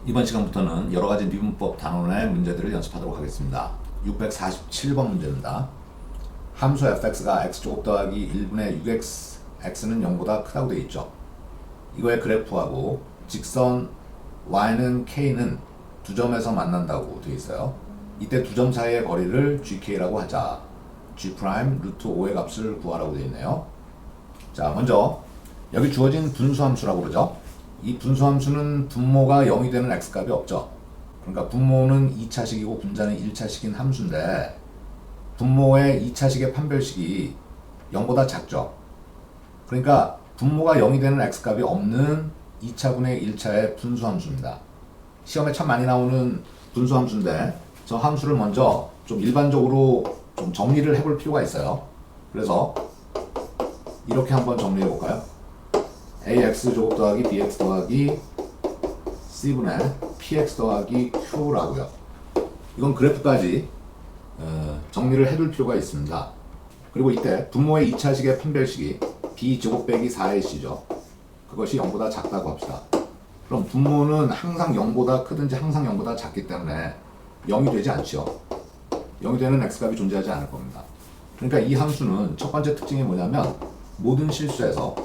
이번 시간부터는 여러가지 미분법 단원의 문제들을 연습하도록 하겠습니다. 647번 문제입니다. 함수 fx가 x제곱 더하기 1분의 6x, x는 0보다 크다고 되어 있죠. 이거의 그래프하고 직선 y는 k는 두 점에서 만난다고 되어 있어요. 이때 두 점 사이의 거리를 gk라고 하자. g' 루트 5의 값을 구하라고 되어 있네요. 자, 먼저 여기 주어진 분수함수라고 그러죠. 이 분수함수는 분모가 0이 되는 x값이 없죠. 그러니까 분모는 2차식이고 분자는 1차식인 함수인데 분모의 2차식의 판별식이 0보다 작죠. 그러니까 분모가 0이 되는 x값이 없는 2차분의 1차의 분수함수입니다. 시험에 참 많이 나오는 분수함수인데 저 함수를 먼저 좀 일반적으로 좀 정리를 해볼 필요가 있어요. 그래서 이렇게 한번 정리해 볼까요? ax 제곱 더하기 bx 더하기 c분의 px 더하기 q라고요. 이건 그래프까지 정리를 해둘 필요가 있습니다. 그리고 이때 분모의 2차식의 판별식이 b제곱 빼기 4ac죠. 그것이 0보다 작다고 합시다. 그럼 분모는 항상 0보다 크든지 항상 0보다 작기 때문에 0이 되지 않죠. 0이 되는 x값이 존재하지 않을 겁니다. 그러니까 이 함수는 첫 번째 특징이 뭐냐면 모든 실수에서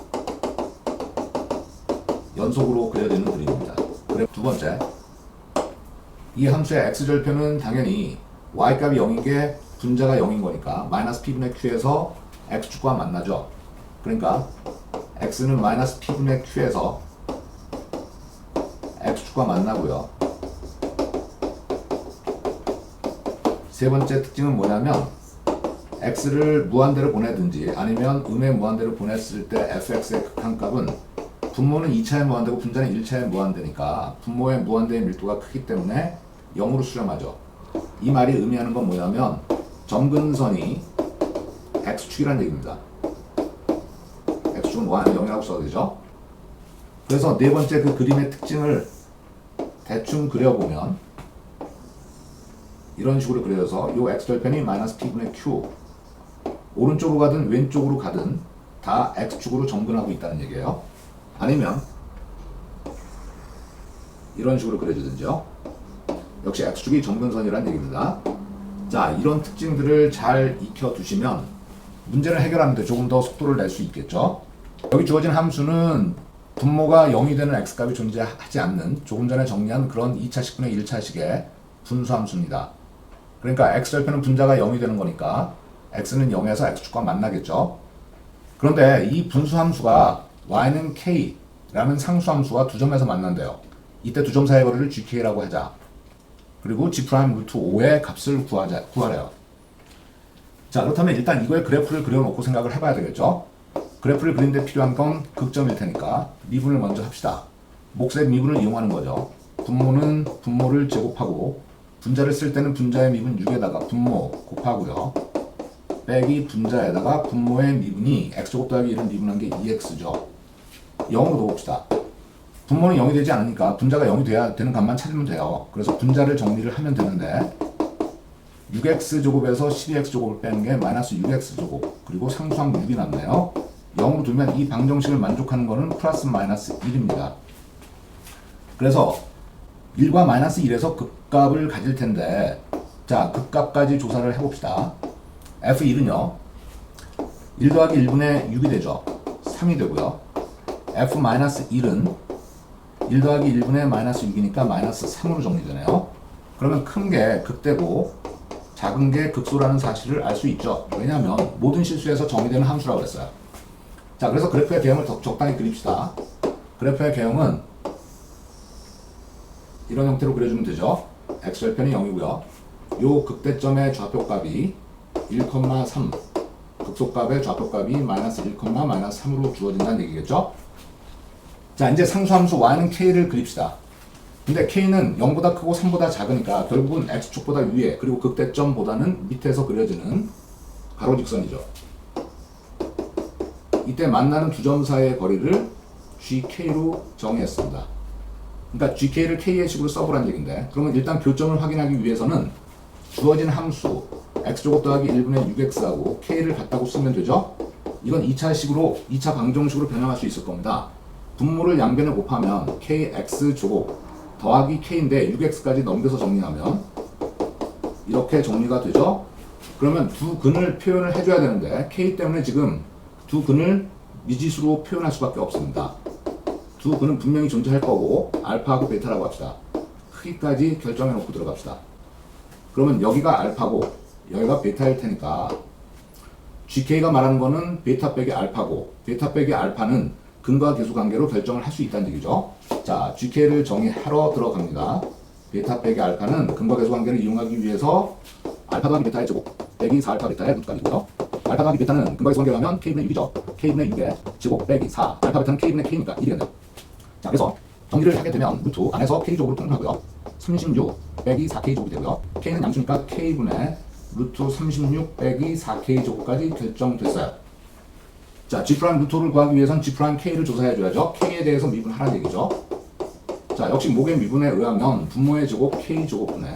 연속으로 그려지는 그림입니다. 그리고 두 번째, 이 함수의 x절편은 당연히 y값이 0인 게 분자가 0인 거니까 마이너스 p분의 q에서 x축과 만나죠. 그러니까 x는 마이너스 p분의 q에서 x축과 만나고요. 세 번째 특징은 뭐냐면 x를 무한대로 보내든지 아니면 음의 무한대로 보냈을 때 fx의 극한값은 분모는 2차의 무한대고 분자는 1차의 무한대니까 분모의 무한대의 밀도가 크기 때문에 0으로 수렴하죠. 이 말이 의미하는 건 뭐냐면 점근선이 x축이라는 얘기입니다. x축은 0이라고 써도 되죠. 그래서 네 번째 그 그림의 특징을 대충 그려보면 이런 식으로 그려져서 이 x절편이 마이너스 p분의 q 오른쪽으로 가든 왼쪽으로 가든 다 x축으로 점근하고 있다는 얘기예요. 아니면 이런 식으로 그려지든지요. 역시 x축이 점근선이라는 얘기입니다. 자, 이런 특징들을 잘 익혀두시면 문제를 해결하는데 조금 더 속도를 낼 수 있겠죠. 여기 주어진 함수는 분모가 0이 되는 x값이 존재하지 않는 조금 전에 정리한 그런 2차식분의 1차식의 분수함수입니다. 그러니까 x절편은 분자가 0이 되는 거니까 x는 0에서 x축과 만나겠죠. 그런데 이 분수함수가 y는 k라는 상수함수와 두 점에서 만난대요. 이때 두 점 사이의 거리를 gk라고 하자. 그리고 g' 루트 5의 값을 구하래요. 자, 그렇다면 일단 이거의 그래프를 그려놓고 생각을 해봐야 되겠죠. 그래프를 그리는데 필요한 건 극점일 테니까 미분을 먼저 합시다. 몫의 미분을 이용하는 거죠. 분모는 분모를 제곱하고 분자를 쓸 때는 분자의 미분 6에다가 분모 곱하고요. 빼기 분자에다가 분모의 미분이 x제곱 더하기 1은 미분한 게 2x죠. 0으로 넣어봅시다. 분모는 0이 되지 않으니까 분자가 0이 돼야 되는 값만 찾으면 돼요. 그래서 분자를 정리를 하면 되는데 6x제곱에서 12x제곱을 빼는 게 마이너스 6x제곱 그리고 상수항 6이 남네요. 0으로 두면 이 방정식을 만족하는 거는 플러스 마이너스 1입니다. 그래서 1과 마이너스 1에서 극값을 가질 텐데 자, 극값까지 조사를 해봅시다. f1은요 1 더하기 1분의 6이 되죠. 3이 되고요. f-1은 1 더하기 1분의 마이너스 6이니까 마이너스 3으로 정리되네요. 그러면 큰 게 극대고 작은 게 극소라는 사실을 알 수 있죠. 왜냐하면 모든 실수에서 정의되는 함수라고 그랬어요. 자, 그래서 그래프의 개형을 적당히 그립시다. 그래프의 개형은 이런 형태로 그려주면 되죠. x절편이 0이고요. 요 극대점의 좌표값이 1,3 극소값의 좌표값이 마이너스 1, 마이너스 3으로 주어진다는 얘기겠죠. 자, 이제 상수함수 y는 k를 그립시다. 근데 k는 0보다 크고 3보다 작으니까 결국은 x축보다 위에 그리고 극대점보다는 밑에서 그려지는 가로직선이죠. 이때 만나는 두 점 사이의 거리를 gk로 정의했습니다. 그러니까 gk를 k의 식으로 써보라는 얘기인데 그러면 일단 교점을 확인하기 위해서는 주어진 함수 x제곱 더하기 1분의 6x하고 k를 같다고 쓰면 되죠. 이건 2차 방정식으로 변형할 수 있을 겁니다. 분모를 양변에 곱하면 kx제곱 더하기 k인데 6x까지 넘겨서 정리하면 이렇게 정리가 되죠. 그러면 두 근을 표현을 해줘야 되는데 k 때문에 지금 두 근을 미지수로 표현할 수밖에 없습니다. 두 근은 분명히 존재할 거고 알파하고 베타라고 합시다. 크기까지 결정해 놓고 들어갑시다. 그러면 여기가 알파고 여기가 베타일 테니까 GK가 말하는 거는 베타 빼기 알파고 베타 빼기 알파는 근과 계수 관계로 결정을 할 수 있다는 얘기죠. 자, GK를 정의하러 들어갑니다. 베타 빼기 알파는 근과 계수 관계를 이용하기 위해서 알파 더하기 베타의 제곱 빼기 4알파 베타의 루트값이고요. 알파 더하기 베타는 근과 계수 관계로 하면 K분의 6이죠. K분의 6의 제곱 빼기 4 알파 베타는 K분의 K니까 1이겠네요. 자, 그래서 정리를 하게 되면 루트 안에서 K제곱으로 통분하고요. 36 빼기 4K제곱이 되고요. K는 양수니까 K분의 루트 36 빼기 4K제곱까지 결정됐어요. 자, G' 루트를 구하기 위해선 G' K를 조사해줘야죠. K에 대해서 미분하라는 얘기죠. 자, 역시 목의 미분에 의하면 분모의 제곱 K제곱분의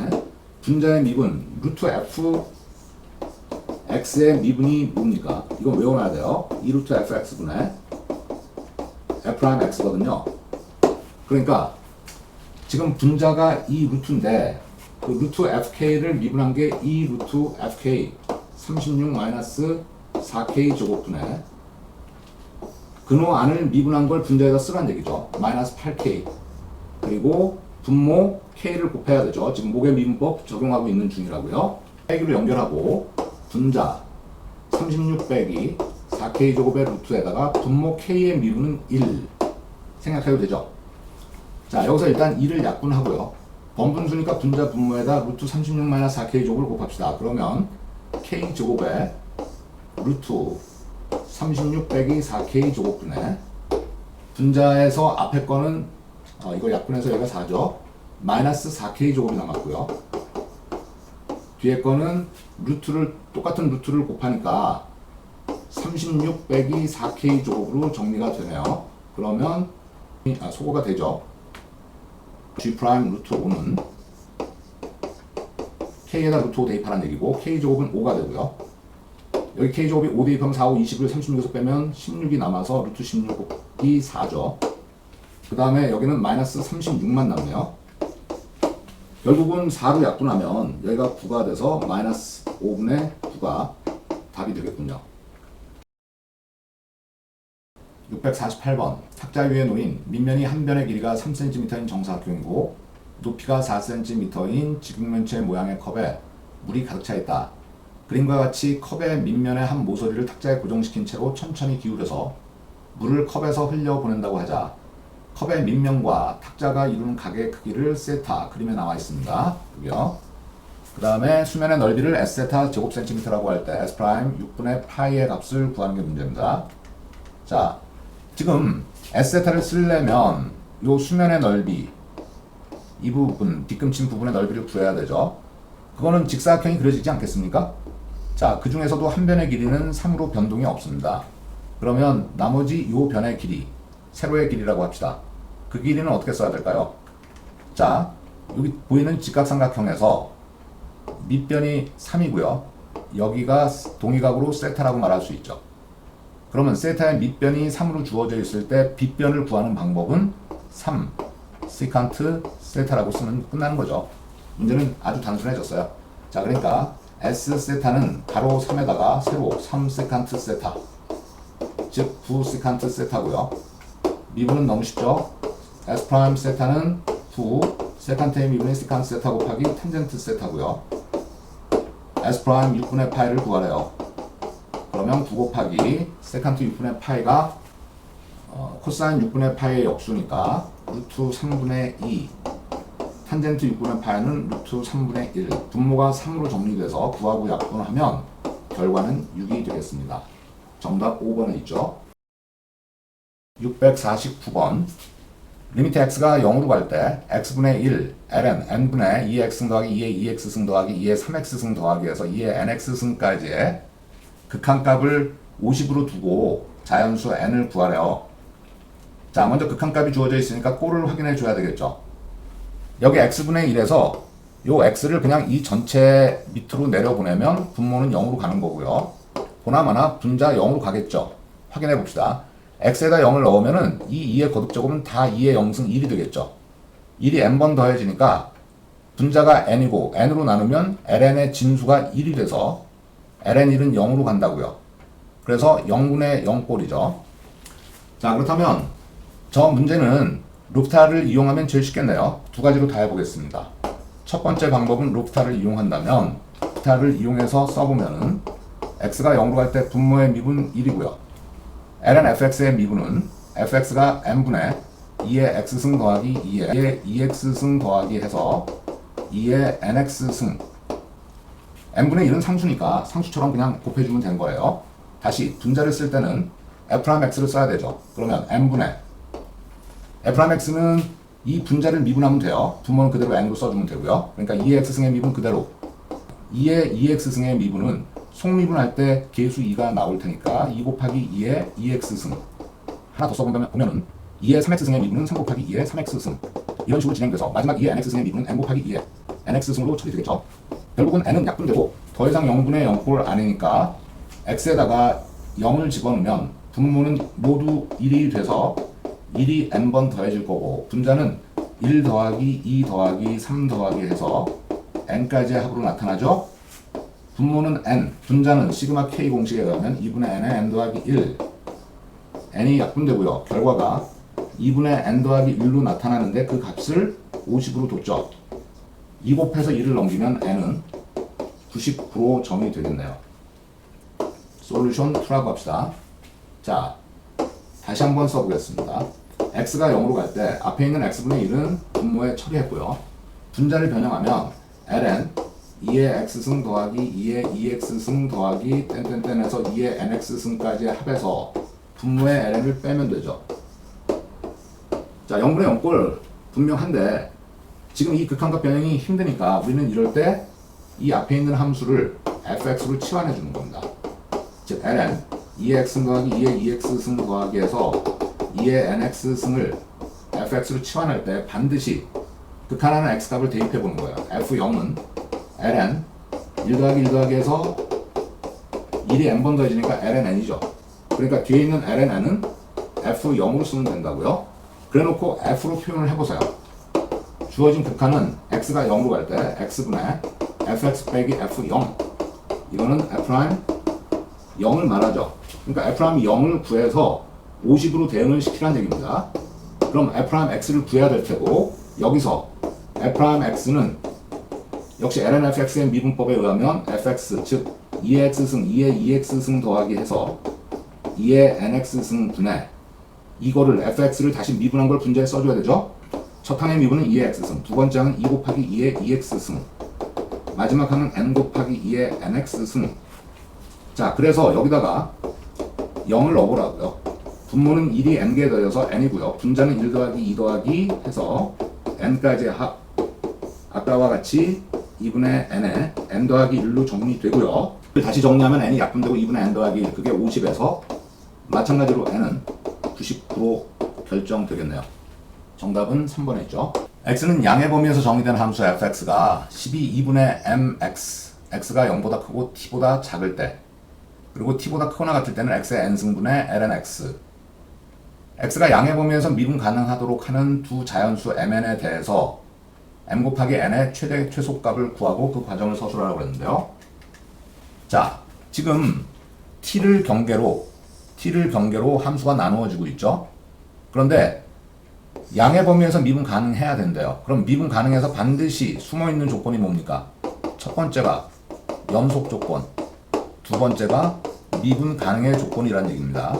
분자의 미분 루트 F X의 미분이 뭡니까? 이건 외워놔야 돼요. 2 루트 FX분의 F'X거든요. 그러니까 지금 분자가 2 루트인데 그 루트 FK를 미분한 게 2 루트 FK 36 마이너스 4K 제곱분의 근호 안을 미분한 걸 분자에다 쓰란 얘기죠. 마이너스 8K 그리고 분모 K를 곱해야 되죠. 지금 목의 미분법 적용하고 있는 중이라고요. 빼기로 연결하고 분자 36 빼기 4K 제곱의 루트에다가 분모 K의 미분은 1 생각해도 되죠. 자, 여기서 일단 2를 약분하고요. 번분수니까 분자 분모에다 루트 36-4K 제곱을 곱합시다. 그러면 K 제곱에 루트 36 빼기 4K 제곱분의 분자에서 앞에 거는 이거 약분해서 여기가 4죠. 마이너스 4K 제곱이 남았고요. 뒤에 거는 똑같은 루트를 곱하니까 36 빼기 4K 제곱으로 정리가 되네요. 그러면 소거가 되죠. G' 루트 5는 K에다 루트 5 대입하라는 얘기고 K제곱은 5가 되고요. 여기 K제곱이 5 대입하면 4, 5, 20을 36에서 빼면 16이 남아서 루트 16이 4죠. 그 다음에 여기는 마이너스 36만 남네요. 결국은 4로 약분하면 여기가 9가 돼서 마이너스 5분의 9가 답이 되겠군요. 648번 탁자 위에 놓인 밑면이 한 변의 길이가 3cm인 정사각형이고 높이가 4cm인 직육면체 모양의 컵에 물이 가득 차 있다. 그림과 같이 컵의 밑면에 한 모서리를 탁자에 고정시킨 채로 천천히 기울여서 물을 컵에서 흘려보낸다고 하자. 컵의 밑면과 탁자가 이루는 각의 크기를 세타 그림에 나와 있습니다. 여기요. 그 다음에 수면의 넓이를 S세타 제곱센티미터라고 할 때 S' 6분의 파이의 값을 구하는 게 문제입니다. 자, 지금 S세타를 쓰려면 요 수면의 넓이 이 부분, 뒷금친 부분의 넓이를 구해야 되죠. 그거는 직사각형이 그려지지 않겠습니까? 자, 그 중에서도 한 변의 길이는 3으로 변동이 없습니다. 그러면 나머지 요 변의 길이, 세로의 길이라고 합시다. 그 길이는 어떻게 써야 될까요? 자, 여기 보이는 직각삼각형에서 밑변이 3이고요. 여기가 동의각으로 세타라고 말할 수 있죠. 그러면 세타의 밑변이 3으로 주어져 있을 때 빗변을 구하는 방법은 3 시칸트 세타라고 쓰면 끝나는 거죠. 문제는 아주 단순해졌어요. 자, 그러니까 S 세타는 가로 3에다가 세로 3 세칸트 세타, 즉 9 시칸트 세타고요. 미분은 너무 쉽죠. S' 세타는 9 세칸트의 미분의 시칸트 세타 곱하기 탄젠트 세타고요. S' 6분의 파이를 구하래요. 그러면 9 곱하기 세칸트 6분의 파이가 코사인 6분의 파이의 역수니까 루트 3분의 2 탄젠트 6분의 파이는 루트 3분의 1 분모가 3으로 정리돼서 구하고 약분하면 결과는 6이 되겠습니다. 정답 5번에 있죠. 649번 리미트 x가 0으로 갈 때 x분의 1 ln n분의 2x승 더하기 2의 2x승 더하기 2의 3x승 더하기 해서 2의 nx승까지의 극한값을 50으로 두고 자연수 n을 구하래요. 자, 먼저 극한값이 주어져 있으니까 꼴을 확인해 줘야 되겠죠. 여기 x분의 1에서 요 x를 그냥 이 전체 밑으로 내려보내면 분모는 0으로 가는 거고요. 보나마나 분자 0으로 가겠죠. 확인해 봅시다. x에다 0을 넣으면은 이 2의 거듭제곱은 다 2의 0승 1이 되겠죠. 1이 n번 더해지니까 분자가 n이고 n으로 나누면 ln의 진수가 1이 돼서 ln1은 0으로 간다고요. 그래서 0분의 0꼴이죠. 자, 그렇다면 저 문제는 루프타를 이용하면 제일 쉽겠네요. 두 가지로 다 해보겠습니다. 첫 번째 방법은 루프타를 이용한다면 루프타를 이용해서 써보면은 x가 0으로 갈 때 분모의 미분 1이고요. ln fx의 미분은 fx가 n분의 2의 x승 더하기 2의 2x승 더하기 해서 2의 nx승, n분의 1은 상수니까 상수처럼 그냥 곱해주면 된 거예요. 다시 분자를 쓸 때는 f'x를 써야 되죠. 그러면 n분의 f'x는 이 분자를 미분하면 돼요. 분모는 그대로 n으로 써주면 되고요. 그러니까 2의 x승의 미분 그대로, 2의 2x승의 미분은 속미분할 때 계수 2가 나올 테니까 2 곱하기 2의 2x승, 하나 더 써보면은 2의 3x승의 미분은 3 곱하기 2의 3x승, 이런 식으로 진행돼서 마지막 2의 nx승의 미분은 n 곱하기 2의 nx승으로 처리되겠죠. 결국은 n은 약분되고 더 이상 0분의 0꼴 아니니까 x에다가 0을 집어넣으면 분모는 모두 1이 돼서 1이 n번 더해질 거고 분자는 1 더하기 2 더하기 3 더하기 해서 n까지의 합으로 나타나죠. 분모는 n, 분자는 시그마 k 공식에 의하면 2분의 n의 n 더하기 1, n이 약분되고요. 결과가 2분의 n 더하기 1로 나타나는데 그 값을 50으로 뒀죠. 2 곱해서 1을 넘기면 n은 99로 정의 되겠네요. 솔루션 2라고 합시다. 자, 다시 한번 써보겠습니다. x가 0으로 갈 때 앞에 있는 x분의 1은 분모에 처리했고요. 분자를 변형하면 ln 2의 x승 더하기 2의 2x승 더하기 땡땡땡에서 2의 nx승까지의 합해서 분모의 ln을 빼면 되죠. 자, 0분의 0꼴 분명한데 지금 이 극한값 변형이 힘드니까 우리는 이럴 때 이 앞에 있는 함수를 fx로 치환해 주는 겁니다. 즉 ln 2x승 더하기 2의 2x승 더하기 해서 2의 nx승을 fx로 치환할 때 반드시 극한하는 x값을 대입해 보는 거예요. f0은 ln 1 더하기 1 더하기 해서 1이 n번 더해지니까 ln n이죠. 그러니까 뒤에 있는 ln n은 f0으로 쓰면 된다고요. 그래 놓고 f로 표현을 해보세요. 주어진 극한은 x가 0으로 갈 때 x분의 fx 빼기 f0, 이거는 f' 0을 말하죠. 그러니까 f' 0을 구해서 50으로 대응을 시키라는 얘기입니다. 그럼 f'x를 구해야 될 테고 여기서 f'x는 역시 lnfx의 미분법에 의하면 fx, 즉 2x승, 2의 2x승 더하기 해서 2의 nx승 분의 이거를 fx를 다시 미분한 걸 분자에 써줘야 되죠. 첫 항의 미분은 2의 x승, 두 번째 항은 2 곱하기 2의 2x승, 마지막 항은 n 곱하기 2의 nx승. 자, 그래서 여기다가 0을 넣어보라고요. 분모는 1이 n개에 더해서 n이고요. 분자는 1 더하기 2 더하기 해서 n까지의 합, 아까와 같이 2분의 n에 n 더하기 1로 정리되고요. 다시 정리하면 n이 약분되고 2분의 n 더하기 1, 그게 50에서 마찬가지로 n은 99로 결정되겠네요. 정답은 3번에 있죠. x는 양의 범위에서 정의된 함수 fx가 12 2분의 mx, x가 0보다 크고 t보다 작을 때, 그리고 t보다 크거나 같을 때는 x의 n승분의 lnx, x가 양의 범위에서 미분 가능하도록 하는 두 자연수 mn에 대해서 m 곱하기 n의 최대 최소값을 구하고 그 과정을 서술하라고 그랬는데요. 자, 지금 t를 경계로 함수가 나누어지고 있죠. 그런데 양의 범위에서 미분 가능해야 된대요. 그럼 미분 가능해서 반드시 숨어있는 조건이 뭡니까? 첫 번째가 연속 조건, 두 번째가 미분 가능의 조건이라는 얘기입니다.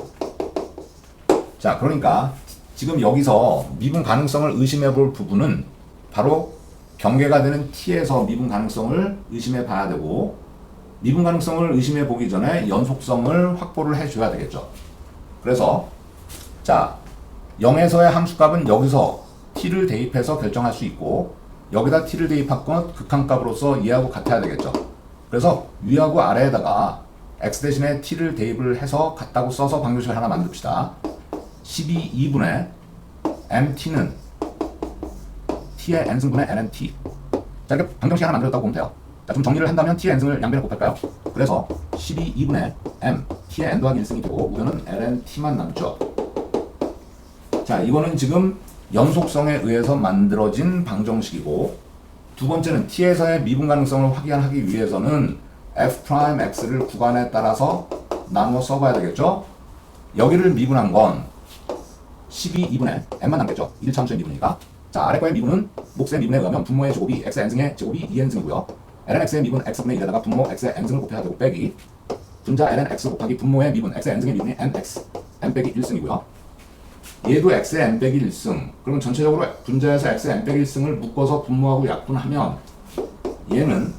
자, 그러니까 지금 여기서 미분 가능성을 의심해 볼 부분은 바로 경계가 되는 t에서 미분 가능성을 의심해 봐야 되고, 미분 가능성을 의심해 보기 전에 연속성을 확보를 해 줘야 되겠죠. 그래서 자, 0에서의 함수값은 여기서 t를 대입해서 결정할 수 있고, 여기다 t를 대입한 건 극한값으로서 이하고 같아야 되겠죠. 그래서 위하고 아래에다가 x 대신에 t를 대입을 해서 같다고 써서 방정식을 하나 만듭시다. 12 2분의 mt는 t의 n승분의 lnt. 자, 이렇게 방정식 하나 만들었다고 보면 돼요. 자, 좀 정리를 한다면 t의 n승을 양변에 곱할까요? 그래서 12 2분의 m, t의 n 더하기 1승이 되고 우변은 lnt만 남죠. 자, 이거는 지금 연속성에 의해서 만들어진 방정식이고, 두 번째는 t에서의 미분 가능성을 확인하기 위해서는 f'x를 구간에 따라서 나누어 써봐야 되겠죠? 여기를 미분한 건 12, 2분의 n만 남겠죠? 1차함수의 미분이니까. 자, 아래 거의 미분은 몫의 미분에 의하면 분모의 제곱이 x의 n승의 제곱이 2n승이고요. lnx의 미분 x분의 1에다가 분모 x의 n승을 곱해야 되고 빼기 분자 lnx 곱하기 분모의 미분 x의 n승의 미분이 nx n 빼기 1승이고요. 얘도 x의 n 빼기 1승. 그러면 전체적으로 분자에서 x의 n 빼기 1승을 묶어서 분모하고 약분하면 얘는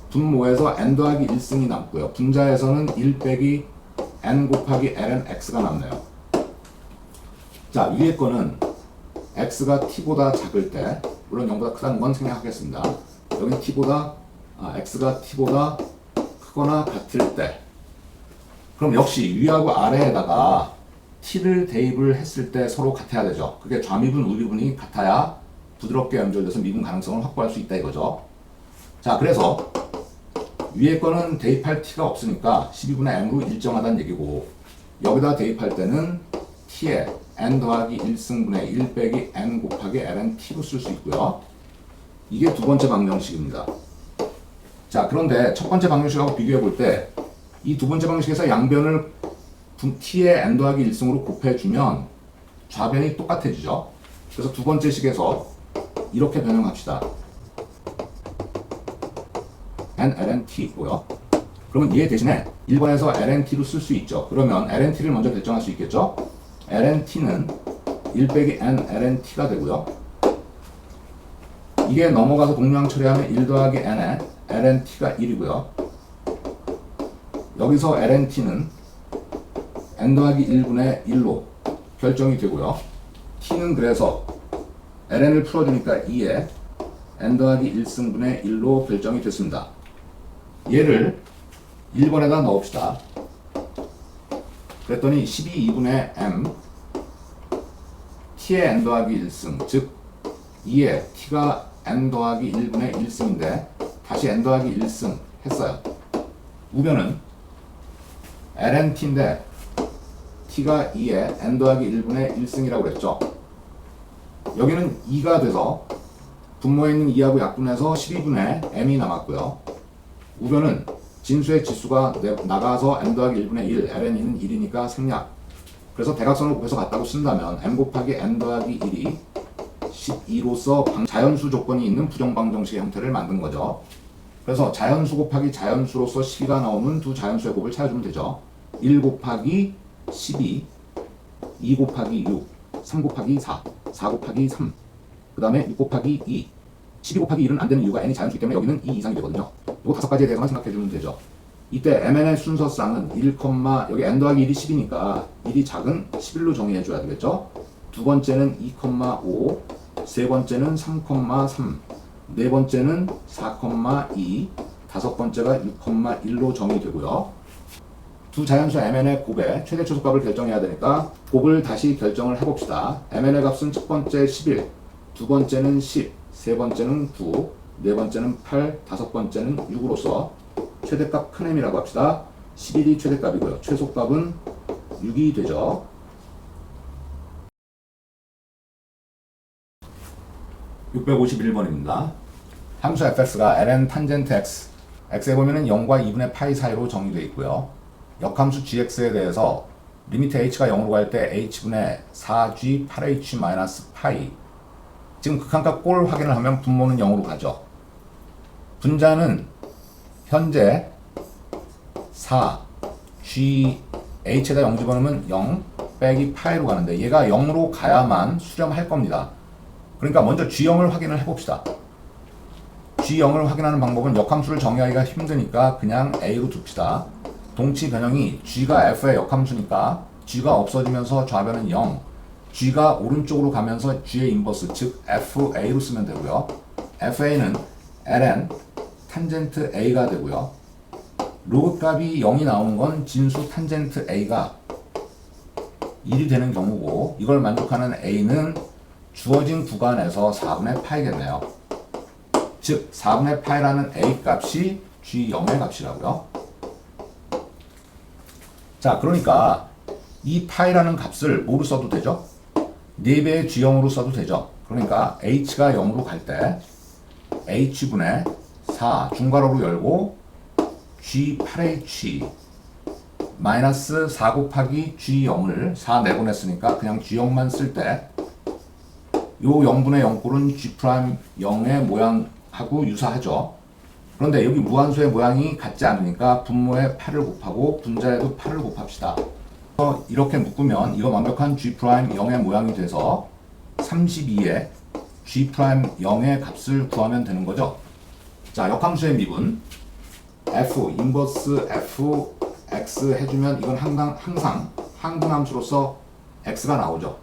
분모에서 n 더하기 1승이 남고요. 분자에서는 1 빼기 n 곱하기 lnx가 남네요. 자, 위에 거는 x가 t보다 작을 때, 물론 0보다 크다는 건 생략하겠습니다. 여기는 x가 t보다 크거나 같을 때, 그럼 역시 위하고 아래에다가 t를 대입을 했을 때 서로 같아야 되죠. 그게 좌미분, 우미분이 같아야 부드럽게 연결돼서 미분 가능성을 확보할 수 있다 이거죠. 자, 그래서 위에 거는 대입할 t가 없으니까 12분의 n으로 일정하다는 얘기고, 여기다 대입할 때는 t에 n 더하기 1승분의 1 빼기 n 곱하기 ln t로 쓸 수 있고요. 이게 두 번째 방정식입니다. 자, 그런데 첫 번째 방정식하고 비교해 볼 때 이 두 번째 방정식에서 양변을 t의 n 더하기 1승으로 곱해주면 좌변이 똑같아지죠. 그래서 두 번째 식에서 이렇게 변형합시다. n ln t고요. 그러면 얘 대신에 1번에서 ln t로 쓸 수 있죠. 그러면 ln t를 먼저 결정할 수 있겠죠. ln t는 1 빼기 n ln t가 되고요. 이게 넘어가서 동량 처리하면 1 더하기 n에 ln t가 1이고요. 여기서 ln t는 n 더하기 1분의 1로 결정이 되고요. t는 그래서 ln을 풀어주니까 2에 n 더하기 1승분의 1로 결정이 됐습니다. 얘를 1번에다 넣읍시다. 그랬더니 12, 2분의 m t의 n 더하기 1승, 즉 2에 t가 n 더하기 1분의 1승인데 다시 n 더하기 1승 했어요. 우변은 ln t인데 t가 2에 n 더하기 1분의 1승이라고 그랬죠. 여기는 2가 돼서 분모에 있는 2하고 약분해서 12분의 m이 남았고요. 우변은 진수의 지수가 나가서 n 더하기 1분의 1, ln은 1이니까 생략. 그래서 대각선을 곱해서 같다고 쓴다면 m 곱하기 n 더하기 1이 12로서 자연수 조건이 있는 부정방정식의 형태를 만든 거죠. 그래서 자연수 곱하기 자연수로서 12가 나오는 두 자연수의 곱을 찾아주면 되죠. 1 곱하기 12, 2 곱하기 6, 3 곱하기 4, 4 곱하기 3, 그 다음에 6 곱하기 2, 12 곱하기 1은 안 되는 이유가 n이 자연수이기 때문에 여기는 2 이상이 되거든요. 이거 5가지에 대해서만 생각해주면 되죠. 이때 mn의 순서쌍은 1, 여기 n 더하기 1이 10이니까 1이 작은 11로 정의해줘야 되겠죠. 두 번째는 2,5, 세 번째는 3,3, 네 번째는 4,2, 다섯 번째가 6,1로 정의되고요. 두 자연수 mn의 곱의 최대 최소값을 결정해야 되니까 곱을 다시 결정을 해봅시다. mn의 값은 첫 번째 11, 두 번째는 10, 세 번째는 9, 네 번째는 8, 다섯 번째는 6으로서 최대값 큰 m이라고 합시다. 11이 최대값이고요. 최소값은 6이 되죠. 651번입니다. 함수 fx가 ln 탄젠트 x, x에 보면은 0과 2분의 파이 사이로 정의되어 있고요. 역함수 gx에 대해서 리미트 h가 0으로 갈 때 h분의 4g 8h 마이너스 파이, 지금 극한값 꼴 확인을 하면 분모는 0으로 가죠. 분자는 현재 4 g h에다 0 집어넣으면 0 빼기 파이로 가는데 얘가 0으로 가야만 수렴할 겁니다. 그러니까 먼저 g0을 확인을 해봅시다. g0을 확인하는 방법은 역함수를 정의하기가 힘드니까 그냥 a로 둡시다. 동치 변형이 g가 f의 역함수니까 g가 없어지면서 좌변은 0, g가 오른쪽으로 가면서 g의 인버스, 즉 fa로 쓰면 되고요. fa는 ln 탄젠트 a가 되고요. 로그 값이 0이 나오는 건 진수 탄젠트 a가 1이 되는 경우고, 이걸 만족하는 a는 주어진 구간에서 4분의 파이겠네요. 즉 4분의 파이라는 a 값이 g0의 값이라고요. 자, 그러니까 이 파이라는 값을 뭐로 써도 되죠? 4배의 G형으로 써도 되죠. 그러니까 H가 0으로 갈 때 H분의 4 중괄호로 열고 G8H 마이너스 4 곱하기 G0을 4 내보냈으니까 그냥 G형만 쓸 때 요 0분의 0꼴은 G'0의 모양하고 유사하죠. 그런데 여기 무한수의 모양이 같지 않으니까 분모에 8을 곱하고 분자에도 8을 곱합시다. 이렇게 묶으면 이거 완벽한 G'0의 모양이 돼서 32에 G'0의 값을 구하면 되는 거죠. 자, 역함수의 미분 F, 인버스 F, X 해주면 이건 항상 항분함수로서 X가 나오죠.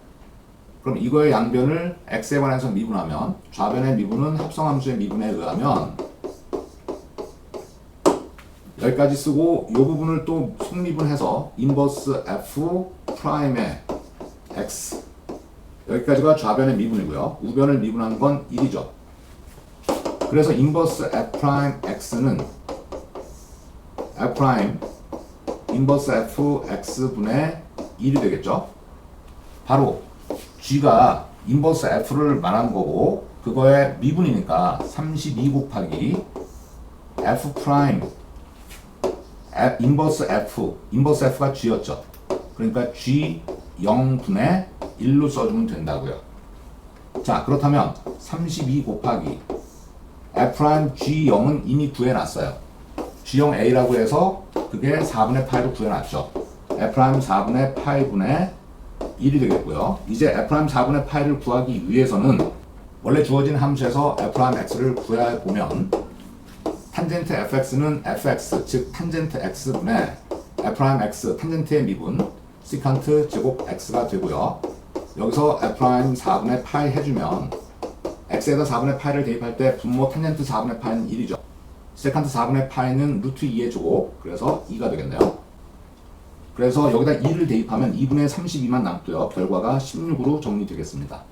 그럼 이거의 양변을 X에 관해서 미분하면 좌변의 미분은 합성함수의 미분에 의하면 여기까지 쓰고 이 부분을 또 속미분해서 인버스 F 프라임의 X 여기까지가 좌변의 미분이고요. 우변을 미분한 건 1이죠. 그래서 인버스 F 프라임 X는 F 프라임 인버스 F X분의 1이 되겠죠. 바로 G가 인버스 F를 말하는 거고 그거의 미분이니까 32 곱하기 F 프라임 인버스 F가 G였죠. 그러니까 G 0분의 1로 써주면 된다고요. 자, 그렇다면 32 곱하기 F' G0은 이미 구해놨어요. G0 A라고 해서 그게 4분의 파이로 구해놨죠. F' 4분의 파이분의 1이 되겠고요. 이제 F' 4분의 파이를 구하기 위해서는 원래 주어진 함수에서 F' X를 구해보면 탄젠트 fx는 fx, 즉 탄젠트 x분의 f'x, 탄젠트의 미분 시칸트 제곱 x가 되고요. 여기서 f' 4분의 파이 해주면 x에다 4분의 파이를 대입할 때 분모 탄젠트 4분의 파이는 1이죠. 세칸트 4분의 파이는 루트 2의 제곱, 그래서 2가 되겠네요. 그래서 여기다 2를 대입하면 2분의 32만 남고요. 결과가 16으로 정리되겠습니다.